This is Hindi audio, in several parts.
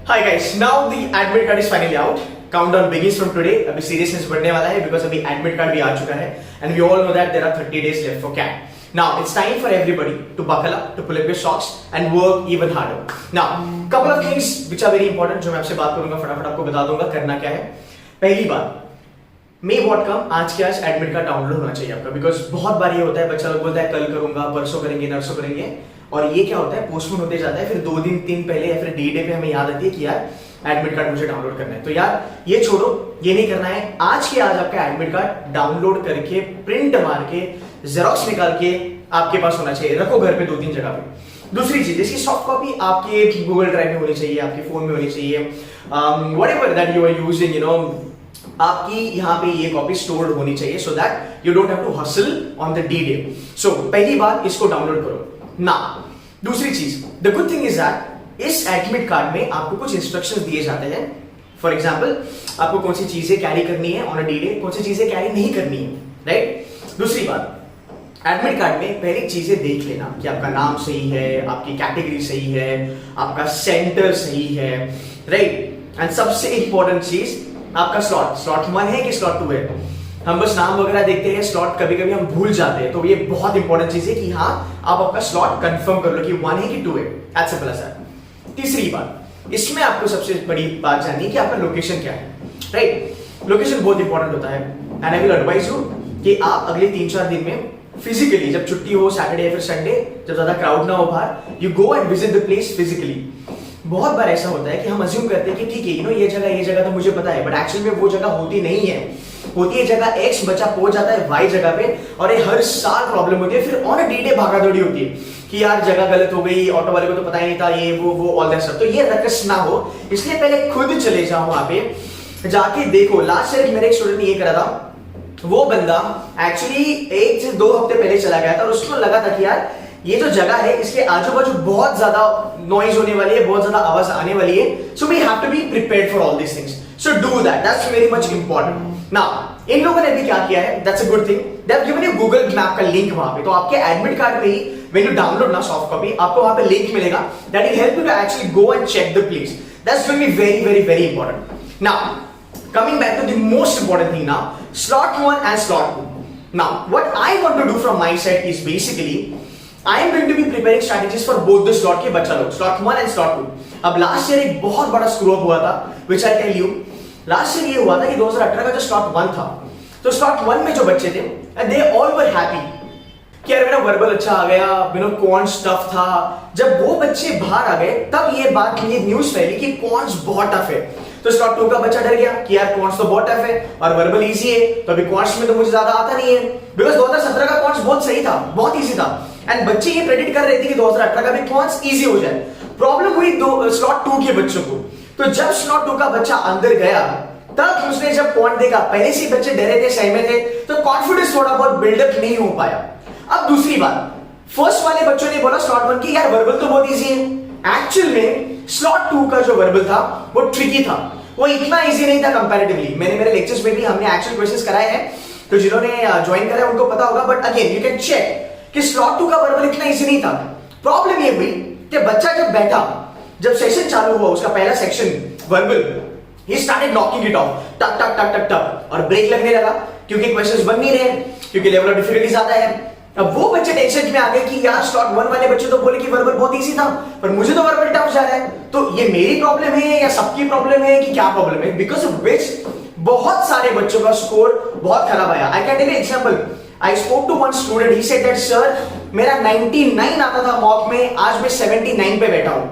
Hi guys, now the admit card is finally out. Countdown begins from today. अभी seriousness बढ़ने वाला है because अभी admit card भी आ चुका है and we all know that there are 30 days left for CAT. Now it's time for everybody to buckle up, to pull up your socks and work even harder. Now, couple of things which are very important जो मैं आपसे बात करूंगा, फटाफट आपको बता दूंगा करना क्या है. पहली बात, मे वॉट कम, आज के आज एडमिट कार्ड डाउनलोड होना चाहिए आपका, बिकॉज बहुत बार ये होता है बच्चा लोग बोलता है कल करूंगा, परसों करेंगे, नरसों करेंगे, और ये क्या होता है पोस्टपोन होते जाता है. फिर 2 दिन 3 पहले या फिर डे पे हमें याद आती है कि यार एडमिट कार्ड मुझे डाउनलोड करना है. तो यार ये छोड़ो, ये नहीं करना है. आज के आज आपका एडमिट कार्ड डाउनलोड करके, प्रिंट मार के, जेरोक्स निकाल के आपके पास होना चाहिए. रखो घर पे 2-3 जगह पे. दूसरी चीज, इसकी सॉफ्ट कॉपी आपके गूगल ड्राइव में होनी चाहिए, आपके फोन में होनी चाहिए, whatever that you are using, आपकी यहाँ पे ये कॉपी स्टोर्ड होनी चाहिए so that you don't have to hassle on the D day. So पहली बात, इसको डाउनलोड करो ना. दूसरी चीज, the good thing is that इस एडमिट कार्ड में आपको कुछ इंस्ट्रक्शंस दिए जाते हैं. फॉर एग्जांपल, आपको कौन सी चीजें कैरी करनी है ऑन अ डी डे, कौन सी चीजें कैरी नहीं करनी है, राइट. दूसरी बात, एडमिट कार्ड में पहली चीजें देख लेना कि आपका नाम सही है, आपकी कैटेगरी सही है, आपका सेंटर सही है, राइट. एंड सबसे इंपॉर्टेंट चीज, आपका स्लॉट 1 है कि स्लॉट 2 है. हम बस नाम वगैरह देखते हैं, स्लॉट कभी कभी हम भूल जाते हैं, तो ये बहुत इंपॉर्टेंट चीज है कि हाँ आप आपका स्लॉट कंफर्म कर लो कि 1 है कि 2 है. As simple as that. तीसरी बात, इसमें आपको सबसे बड़ी बात जाननी है कि आपका लोकेशन क्या है, राइट. लोकेशन बहुत इंपॉर्टेंट होता है and I will advise you कि आप अगले 3-4 दिन में फिजिकली, जब छुट्टी हो, सैटरडे या फिर संडे, जब ज्यादा क्राउड ना हो बाहर, you go and visit the place physically. बहुत बार ऐसा होता है कि हम अज्यूम करते हैं कि ठीक है ये जगह तो मुझे पता है, बट एक्चुअली में वो जगह होती नहीं है. होती है जगह X, बच्चा पहुंच जाता है Y जगह पे, और ये हर साल प्रॉब्लम होती है. फिर ऑन अ डी डे भागा दौड़ी होती है कि यार जगह गलत हो गई, ऑटो वाले को तो पता ही नहीं था, ये वो ऑल दैट स्टफ. तो ये रकस ना हो, इसलिए पहले खुद चले जाओ वहां पे, जाके देखो. लास्ट ईयर मेरे एक स्टूडेंट ने ये करा था. वो बंदा एक्चुअली 1 से 2 हफ्ते पहले चला गया था और उसको लगा था कि यार ये जो जगह है इसके आजू बाजू बहुत ज्यादा नॉइज होने वाली है, बहुत ज्यादा आवाज आने वाली है. So we have to be prepared for all this things. So do that, that's very much important. Now इन लोगों ने भी क्या किया है, that's a good thing, they have given you Google map का लिंक वहां पे. तो आपके एडमिट कार्ड पे ही व्हेन यू डाउनलोड ना सॉफ्ट कॉपी, आपको वहां पे लिंक मिलेगा that will help you to actually go and check the place. That's going to be very very very important. Now coming back to the most important thing now, slot 1 and slot 2. Now what I want to do from my side is basically I am going to be preparing strategies for both the slot के बच्चा लोग, slot 1 and slot 2. अब लास्ट ईयर एक बहुत बड़ा स्क्रू अप हुआ था, which I tell you. Last year ये हुआ था कि 2018 का जो slot 1 था, तो slot 1 में जो बच्चे थे, they all were happy कि यार मेरा वर्बल अच्छा आ गया, क्वांट्स टफ था. जब वो बच्चे बाहर आ गए तब ये न्यूज फैली कि क्वांट्स बहुत टफ है. तो स्लॉट 2 का बच्चा डर गया कि यार क्वांट्स तो बहुत टफ है और वर्बल इजी है, तो अभी क्वांट्स में तो मुझे ज्यादा आता नहीं है, बिकॉज 2017 का क्वांट्स बहुत सही था, बहुत इजी था, एंड बच्चे ये प्रेडिक्ट कर रहे थे कि 2018 का भी क्वांट्स इजी हो जाए. प्रॉब्लम हुई स्लॉट 2 के बच्चों को. तो जब स्लॉट 2 का बच्चा अंदर गया, तब उसने जब क्वांट देखा, पहले से बच्चे डरे थे, सहमे थे, तो कॉन्फिडेंस थोड़ा बहुत बिल्डअप नहीं हो पाया. अब दूसरी बात, फर्स्ट वाले बच्चों ने बोला स्लॉट 1 की यार वर्बल तो बहुत इजी है. एक्चुअल में स्लॉट 2 का जो वर्बल था वो ट्रिकी था, वो इतना इजी नहीं था कंपैरेटिवली. मैंने मेरे लेक्चर्स में भी हमने एक्चुअल क्वेश्चंस कराए हैं, तो जिन्होंने ज्वाइन करा है उनको पता होगा, but again you can check कि स्लॉट 2 का वर्बल इतना इजी नहीं था. प्रॉब्लम ये हुई कि बच्चा जब बैठा, जब सेशन चालू हुआ, उसका पहला section verbal, he started knocking it off, टक टक टक टक टक, और ब्रेक लगने लगा क्योंकि क्वेश्चंस बन नहीं रहे, क्योंकि लेवल ऑफ डिफिकल्टी ज्यादा है. अब वो बच्चे टेंशन में आ गए कि यार स्लॉट 1 वाले बच्चे तो बोले कि वर्बल बहुत इजी था, पर मुझे तो वर्बल टफ जा रहा है. तो ये मेरी प्रॉब्लम है या सबकी प्रॉब्लम है कि क्या प्रॉब्लम है, बिकॉज ऑफ विच बहुत सारे बच्चों का स्कोर बहुत खराब आया. I can tell you example. I spoke to one student, he said that sir मेरा 99 आता था मॉक में, आज मैं 79 पे बैठा हूं,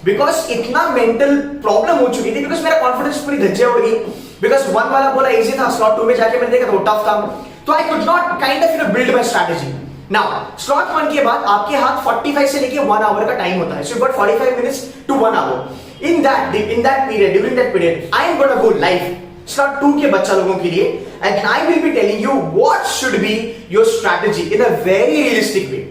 बिकॉज इतना मेंटल प्रॉब्लम हो चुकी थी, बिकॉज मेरा कॉन्फिडेंस पूरी धज्जियां उड़ गई, बिकॉज 1 वाला बोला इजी था, स्लॉट 2 में जाके मैंने देखा तो टफ था. तो I could not kind of build my strategy. Now slot 1 के बाद आपके हाथ 45 से लेके 1 आवर का टाइम होता है. So you got 45 minutes to 1 hour. In that period, during that period, I am gonna go live slot 2 के बच्चा लोगों के लिए, and I will be telling you what should be your strategy in a very realistic way.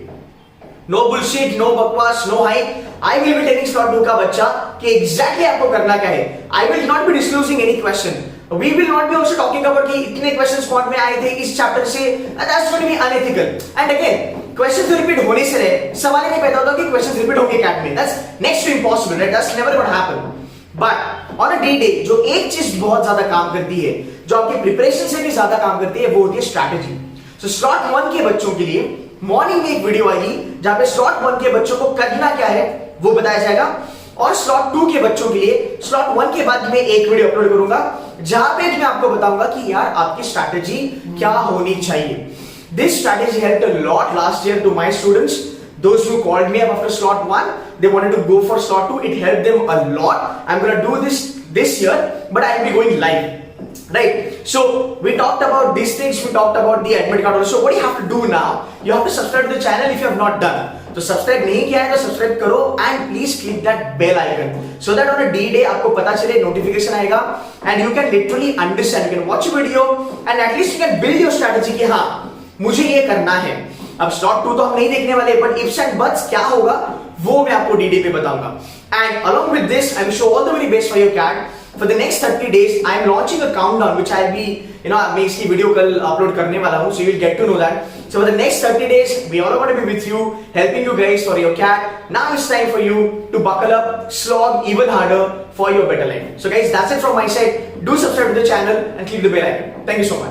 No bullshit, no बकवास, no hype. I will be telling slot 2 का बच्चा कि एग्जैक्टली आपको करना क्या है. I will not be disclosing any question. We will not be also talking about कि इतने क्वेश्चंस क्वांट में आए थे इस चैप्टर से. That's going to be unethical. And again, questions repeat होने से रहे, सवाल नहीं पैदा होता कि क्वेश्चंस रिपीट होंगे कैट में. That's next to impossible, right? That's never going to happen. But D-Day जो एक चीज बहुत ज्यादा काम करती है, जो आपकी प्रिपरेशन से भी ज्यादा काम करती है, वो होती है स्ट्रैटेजी। सो स्लॉट 1 के बच्चों के लिए मॉर्निंग में एक वीडियो आएगी जहां पे स्लॉट 1 के बच्चों को करना क्या है वो बताया जाएगा, और स्लॉट 2 के बच्चों के लिए स्लॉट 1 के बाद मैं एक वीडियो अपलोड करूंगा जहां पे मैं आपको बताऊंगा कि यार आपकी स्ट्रैटेजी क्या होनी चाहिए। This strategy helped a lot last year to my students. Those who called me up after slot 1, they wanted to go for slot 2. It helped them a lot. I'm gonna do this year, but I'll be going live. Right? So we talked about these things. We talked about the admit card also. What do you have to do now? You have to subscribe to the channel if you have not done. तो सब्सक्राइब नहीं किया है तो सब्सक्राइब करो and please click that bell icon so that on a D-Day आपको पता चले, नोटिफिकेशन आएगा and you can literally understand, you can watch video and at least you can build your strategy कि हाँ मुझे ये करना है। अब स्लॉट 2 तो हम नहीं देखने वाले, बट इफ्स एंड बट्स क्या होगा वो मैं आपको D-Day पे बताऊंगा। And along with this I will show all the very best for your CAT. For the next 30 days, I am launching a countdown which I'll be, मैं इसकी वीडियो कल अपलोड करने वाला हूँ, so you will get to know that. So for the next 30 days, we all going to be with you, helping you guys for your cat. Now it's time for you to buckle up, slog even harder for your better life. So guys, that's it from my side. Do subscribe to the channel and click the bell icon. Thank you so much.